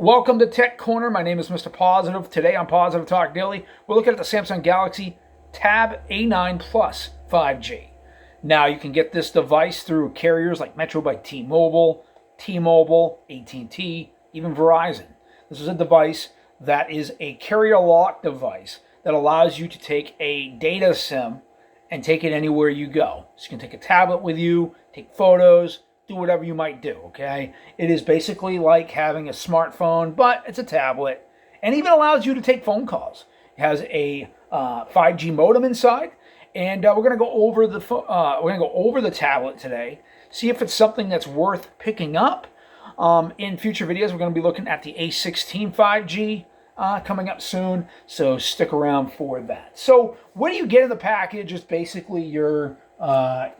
Welcome to Tech Corner. My name is Mr. Positive. Today on Positive Talk Daily, we're looking at the Samsung Galaxy Tab A9 Plus 5G. Now, you can get this device through carriers like Metro by T-Mobile, AT&T, even Verizon. This is a device that is a carrier lock device that allows you to take a data SIM and take it anywhere you go. So you can take a tablet with you, take photos, do whatever you might do, okay? It is basically like having a smartphone, but it's a tablet, and even allows you to take phone calls. It has a 5G modem inside, and we're going to go over the tablet today, see if it's something that's worth picking up. In future videos, we're going to be looking at the A16 5G coming up soon, so stick around for that. So what do you get in the package? Is basically your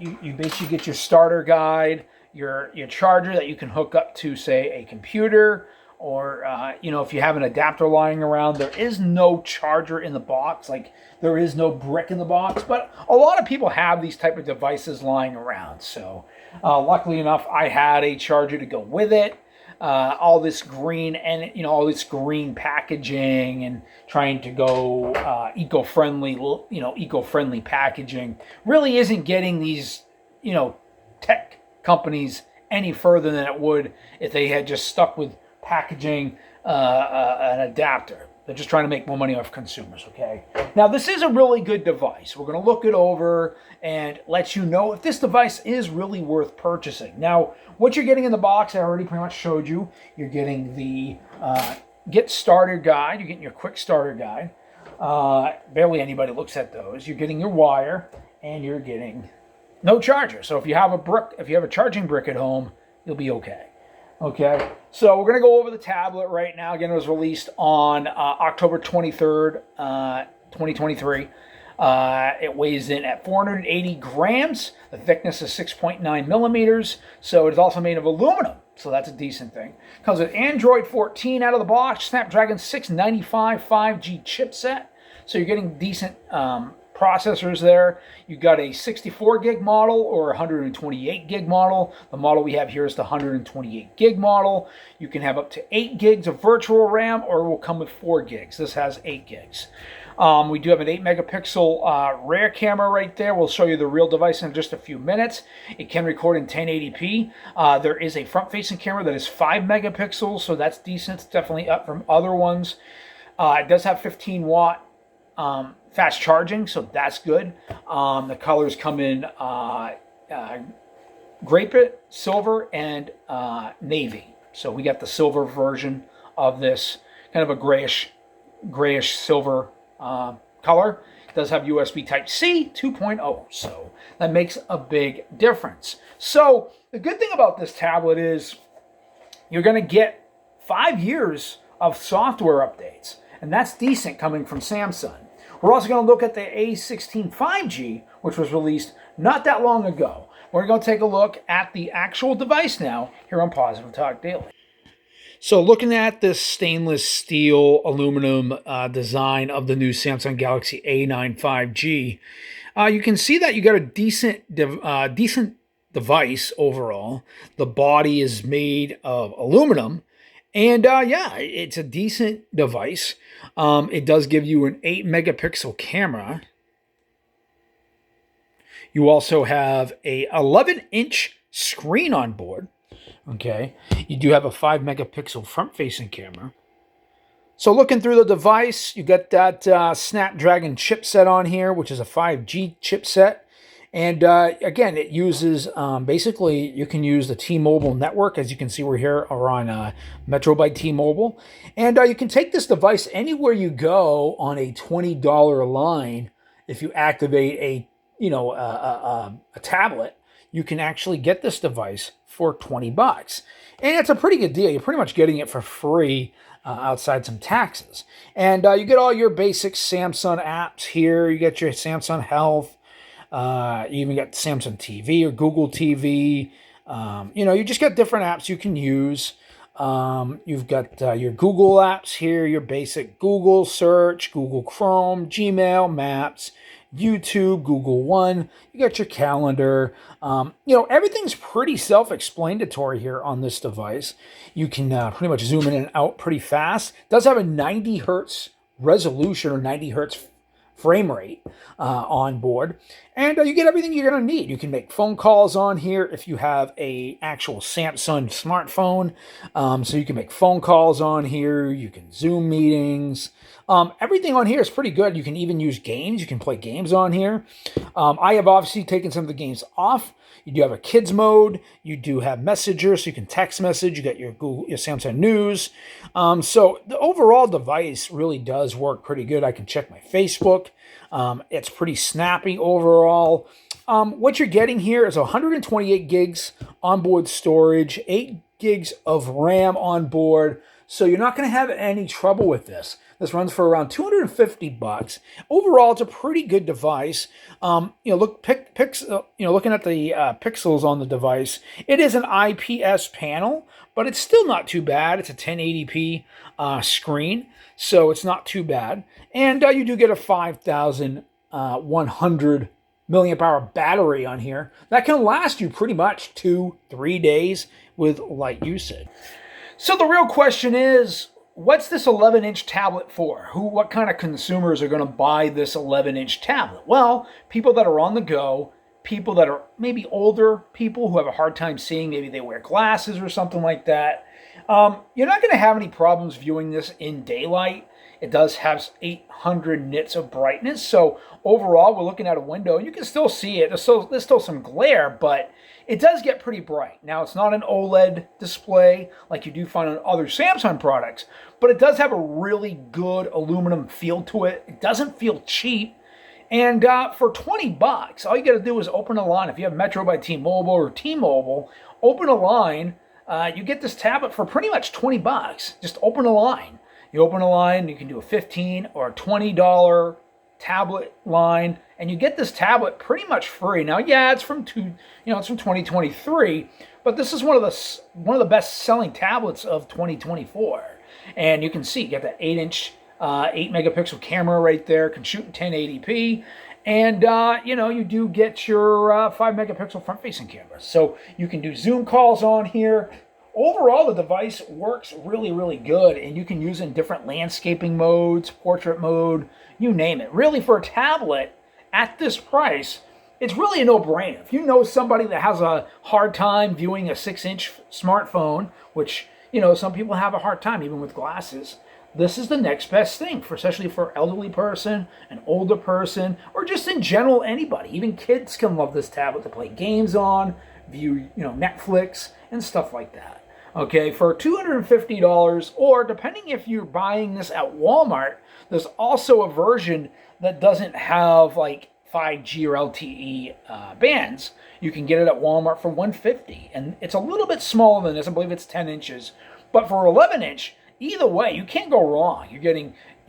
you basically get your starter guide, your charger that you can hook up to, say, a computer, or if you have an adapter lying around. There is no charger in the box, like there is no brick in the box, but a lot of people have these type of devices lying around. So luckily enough, I had a charger to go with it. All this green and all this green packaging and trying to go eco-friendly packaging really isn't getting these tech companies any further than it would if they had just stuck with packaging an adapter. They're just trying to make more money off consumers, okay? Now, this is a really good device. We're going to look it over and let you know if this device is really worth purchasing. Now, what you're getting in the box, I already pretty much showed you. You're getting the Get Starter Guide. You're getting your Quick Starter Guide. Barely anybody looks at those. You're getting your wire, and you're getting no charger. So if you have a charging brick at home, you'll be okay. Okay, so we're going to go over the tablet right now. Again, it was released on October 23rd, 2023. It weighs in at 480 grams. The thickness is 6.9 millimeters. So it is also made of aluminum. So that's a decent thing. Comes with Android 14 out of the box, Snapdragon 695 5G chipset. So you're getting decent processors there. You got a 64 gig model or 128 gig model. The model we have here is the 128 gig model. You can have up to 8 gigs of virtual RAM, or it will come with 4 gigs. This has 8 gigs. We do have an 8 megapixel rear camera right there. We'll show you the real device in just a few minutes. It can record in 1080p. There is a front-facing camera that is 5 megapixels, so that's decent. It's definitely up from other ones. It does have 15-watt fast charging, so that's good. The colors come in grape, silver, and navy. So we got the silver version of this, kind of a grayish silver color. It does have USB Type-C 2.0, so that makes a big difference. So the good thing about this tablet is you're going to get 5 years of software updates, and that's decent coming from Samsung. We're also going to look at the A16 5G, which was released not that long ago. We're going to take a look at the actual device now here on Positive Talk Daily. So looking at this stainless steel aluminum design of the new Samsung Galaxy A9 5G, you can see that you got a decent device overall. The body is made of aluminum. And it's a decent device. It does give you an 8 megapixel camera. You also have a 11-inch screen on board. Okay. You do have a 5 megapixel front-facing camera. So looking through the device, you got that Snapdragon chipset on here, which is a 5G chipset. And again, it uses, basically, you can use the T-Mobile network. As you can see, we're here on Metro by T-Mobile. And you can take this device anywhere you go on a $20 line. If you activate a tablet, you can actually get this device for $20. And it's a pretty good deal. You're pretty much getting it for free outside some taxes. And you get all your basic Samsung apps here. You get your Samsung Health. You even got Samsung TV or Google TV. You just got different apps you can use. You've got your Google apps here, your basic Google search, Google Chrome, Gmail, Maps. YouTube, Google One. You got your calendar. Everything's pretty self-explanatory here on this device. You can pretty much zoom in and out pretty fast. It does have a 90 hertz resolution or 90 hertz frame rate on board, and you get everything you're going to need. You can make phone calls on here if you have a actual Samsung smartphone, so you can make phone calls on here. You can Zoom meetings. Everything on here is pretty good. You can even use games. You can play games on here. I have obviously taken some of the games off. You do have a kids mode. You do have Messenger, so you can text message. You got your Samsung News. So the overall device really does work pretty good. I can check my Facebook. It's pretty snappy overall. What you're getting here is 128 gigs onboard storage, 8 gigs of RAM on board. So you're not going to have any trouble with this. This runs for around $250. Overall, it's a pretty good device. Looking at the pixels on the device, it is an IPS panel, but it's still not too bad. It's a 1080p screen, so it's not too bad. And you do get a 5,100 milliamp hour battery on here that can last you pretty much 2-3 days with light usage. So the real question is, what's this 11-inch tablet for? What kind of consumers are going to buy this 11-inch tablet? Well, people that are on the go, people that are maybe older, people who have a hard time seeing, maybe they wear glasses or something like that. You're not going to have any problems viewing this in daylight. It does have 800 nits of brightness, so overall we're looking at a window and you can still see it. There's still some glare, but it does get pretty bright. Now, it's not an OLED display like you do find on other Samsung products, but it does have a really good aluminum feel to it. It doesn't feel cheap. And for $20, all you got to do is open a line. If you have Metro by T-Mobile or T-Mobile, open a line. You get this tablet for pretty much $20. Just open a line. You open a line, you can do a $15 or a $20 tablet line, and you get this tablet pretty much free. Now, yeah, it's from 2023, but this is one of the best-selling tablets of 2024. And you can see you got that 8-inch, 8-megapixel camera right there, can shoot in 1080p, and you do get your 5-megapixel front-facing camera, so you can do Zoom calls on here. Overall, the device works really, really good, and you can use it in different landscaping modes, portrait mode, you name it. Really, for a tablet at this price, it's really a no-brainer. If you know somebody that has a hard time viewing a 6-inch smartphone, which, some people have a hard time even with glasses, this is the next best thing, especially for an elderly person, an older person, or just in general anybody. Even kids can love this tablet to play games on, view, Netflix, and stuff like that. Okay, for $250, or depending if you're buying this at Walmart, there's also a version that doesn't have like 5G or LTE bands. You can get it at Walmart for $150, and it's a little bit smaller than this. I believe it's 10 inches, but for 11-inch, either way, you can't go wrong. You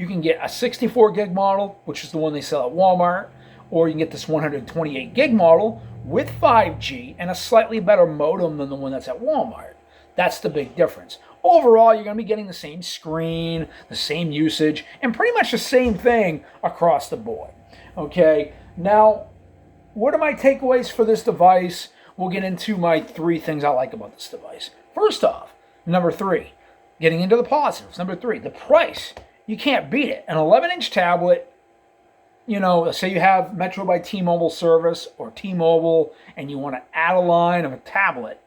can get a 64 gig model, which is the one they sell at Walmart, or you can get this 128 gig model with 5G and a slightly better modem than the one that's at Walmart. That's the big difference. Overall, you're going to be getting the same screen, the same usage, and pretty much the same thing across the board. Okay, now, what are my takeaways for this device? We'll get into my 3 things I like about this device. First off, number 3, getting into the positives. Number 3, the price. You can't beat it. An 11-inch tablet, say you have Metro by T-Mobile service or T-Mobile, and you want to add a line of a tablet,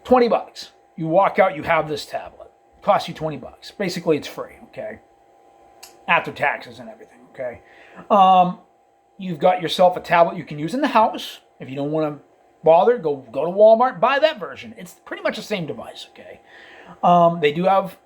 $20. You walk out, you have this tablet. It costs you $20. Basically, it's free, okay? After taxes and everything, okay? You've got yourself a tablet you can use in the house. If you don't want to bother, go to Walmart, buy that version. It's pretty much the same device, okay? They do have,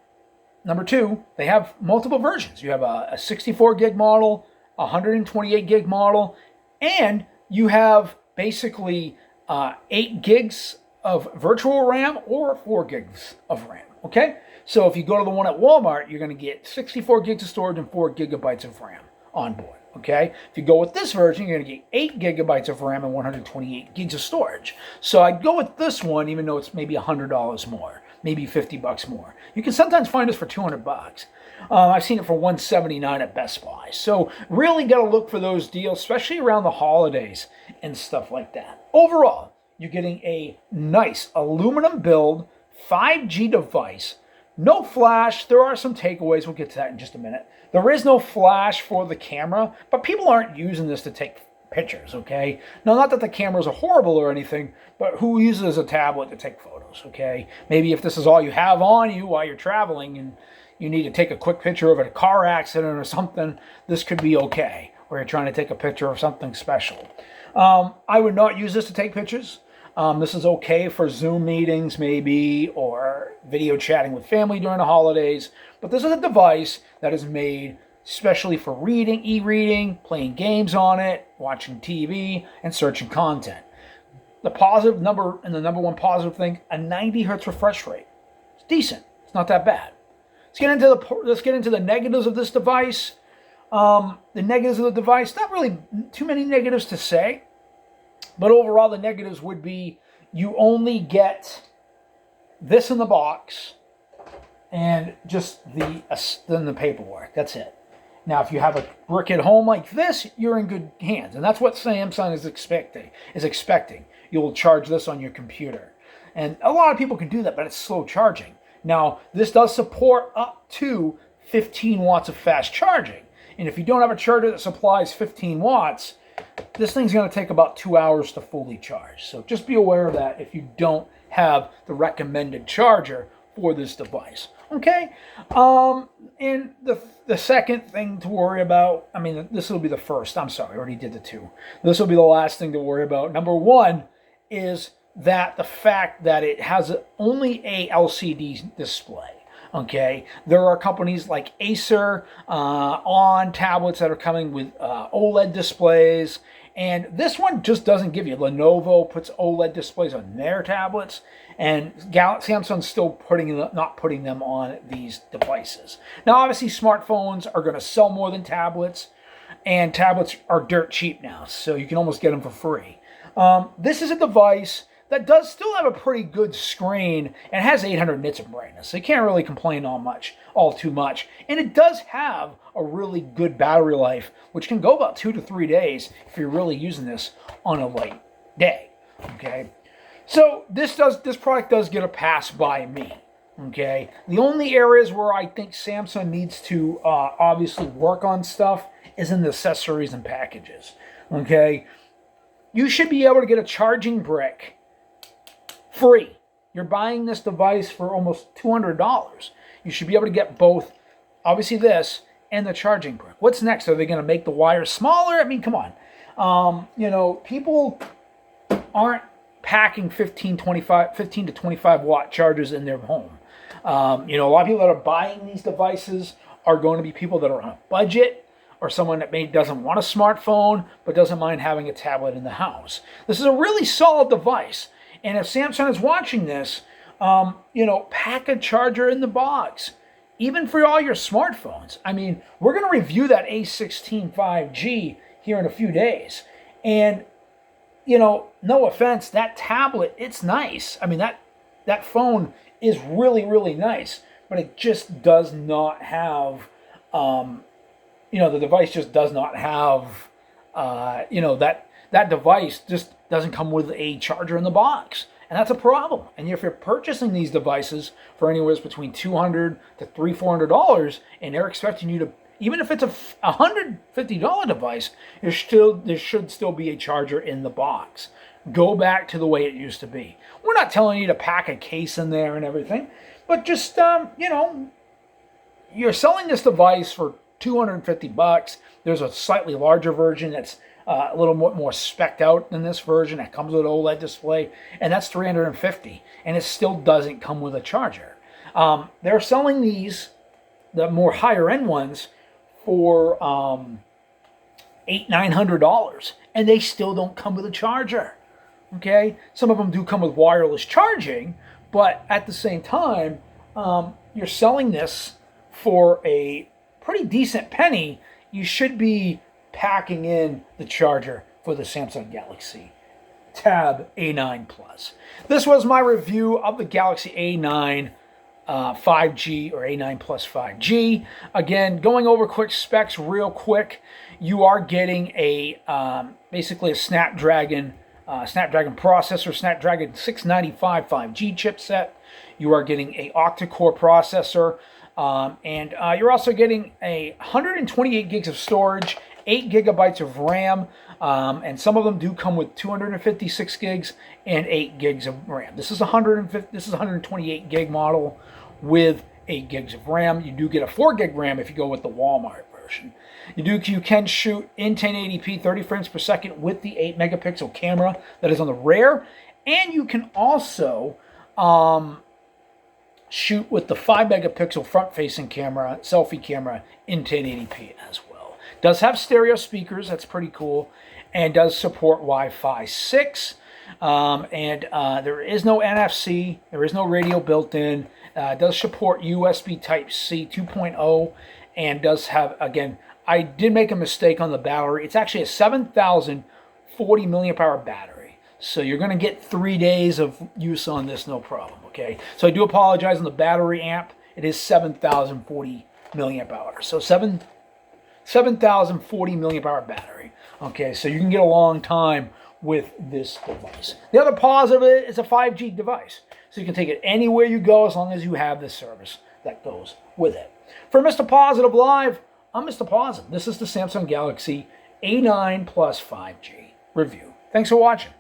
number 2, they have multiple versions. You have a 64 gig model, a 128 gig model, and you have basically 8 gigs of virtual RAM or 4 gigs of RAM, okay? So if you go to the one at Walmart, you're going to get 64 gigs of storage and 4 gigabytes of RAM on board, okay? If you go with this version, you're going to get 8 gigabytes of RAM and 128 gigs of storage. So I'd go with this one, even though it's maybe $100 more. maybe $50 more. You can sometimes find this for $200. I've seen it for $179 at Best Buy. So really got to look for those deals, especially around the holidays and stuff like that. Overall, you're getting a nice aluminum build 5G device. No flash. There are some takeaways. We'll get to that in just a minute. There is no flash for the camera, but people aren't using this to take pictures, okay? Now, not that the cameras are horrible or anything, but who uses a tablet to take photos, okay? Maybe if this is all you have on you while you're traveling and you need to take a quick picture of a car accident or something, this could be okay. Or you're trying to take a picture of something special. I would not use this to take pictures. This is okay for Zoom meetings maybe, or video chatting with family during the holidays. But this is a device that is made especially for reading, e-reading, playing games on it, watching TV, and searching content. The positive number, and the number one positive thing, a 90 hertz refresh rate. It's decent. It's not that bad. Let's get into the negatives of this device. The negatives of the device, not really too many negatives to say, but overall the negatives would be you only get this in the box and just the paperwork. That's it. Now, if you have a brick at home like this, you're in good hands, and that's what Samsung is expecting. You'll charge this on your computer, and a lot of people can do that, but it's slow charging. Now, this does support up to 15 watts of fast charging. And if you don't have a charger that supplies 15 watts, this thing's going to take about 2 hours to fully charge. So just be aware of that if you don't have the recommended charger for this device. Okay? And the second thing to worry about, I mean, this will be the first. I'm sorry, I already did the two. This will be the last thing to worry about. Number one is that the fact that it has only a LCD display. Okay, there are companies like Acer on tablets that are coming with OLED displays, and this one just doesn't give you. Lenovo puts OLED displays on their tablets, and Samsung's still not putting them on these devices. Now, obviously, smartphones are going to sell more than tablets, and tablets are dirt cheap now, so you can almost get them for free. This is a device that does still have a pretty good screen and has 800 nits of brightness. So you can't really complain all too much. And it does have a really good battery life, which can go about 2 to 3 days if you're really using this on a light day. Okay, so this product does get a pass by me. Okay, the only areas where I think Samsung needs to obviously work on stuff is in the accessories and packages. Okay, you should be able to get a charging brick free. You're buying this device for almost $200. You should be able to get both, obviously this, and the charging brick. What's next? Are they going to make the wires smaller? I mean, come on. People aren't packing 15 to 25 watt chargers in their home. A lot of people that are buying these devices are going to be people that are on a budget, or someone that maybe doesn't want a smartphone but doesn't mind having a tablet in the house. This is a really solid device. And if Samsung is watching this, pack a charger in the box, even for all your smartphones. I mean, we're going to review that A16 5G here in a few days. And, no offense, that tablet, it's nice. I mean, that phone is really, really nice, but it just does not have, the device just does not have, that device just doesn't come with a charger in the box. And that's a problem. And if you're purchasing these devices for anywhere between $200 to $400, and they're expecting you to, even if it's a $150 device, there should still be a charger in the box. Go back to the way it used to be. We're not telling you to pack a case in there and everything, but just, you're selling this device for $250. There's a slightly larger version that's a little more specced out than this version that comes with an OLED display, and that's $350, and it still doesn't come with a charger. They're selling these, the more higher end ones, for $800-900, and they still don't come with a charger. Okay, some of them do come with wireless charging, but at the same time, you're selling this for a pretty decent penny. You should be packing in the charger for the Samsung Galaxy Tab A9 Plus. This was my review of the Galaxy A9 5G or A9 Plus 5G. Again, going over quick specs real quick, you are getting a basically a Snapdragon processor, Snapdragon 695 5G chipset. You are getting a octa-core processor, and you're also getting a 128 gigs of storage, 8 gigabytes of RAM, and some of them do come with 256 gigs and 8 gigs of RAM. This is 128 gig model with 8 gigs of RAM. You do get a 4 gig RAM if you go with the Walmart version. You can shoot in 1080p 30 frames per second with the 8 megapixel camera that is on the rear, and you can also shoot with the 5 megapixel front facing camera, selfie camera in 1080p as well. Does have stereo speakers, that's pretty cool, and does support Wi-Fi 6. There is no NFC, there is no radio built in. Does support USB Type-C 2.0, and does have, again, I did make a mistake on the battery. It's actually a 7,040 milliamp hour battery. So you're going to get 3 days of use on this, no problem, okay? So I do apologize on the battery amp. It is 7,040 milliamp hours. So 7,040 milliamp hour battery. Okay, so you can get a long time with this device. The other positive is it's a 5G device. So you can take it anywhere you go as long as you have this service that goes with it. For Mr. Positive Live, I'm Mr. Positive. This is the Samsung Galaxy A9 Plus 5G review. Thanks for watching.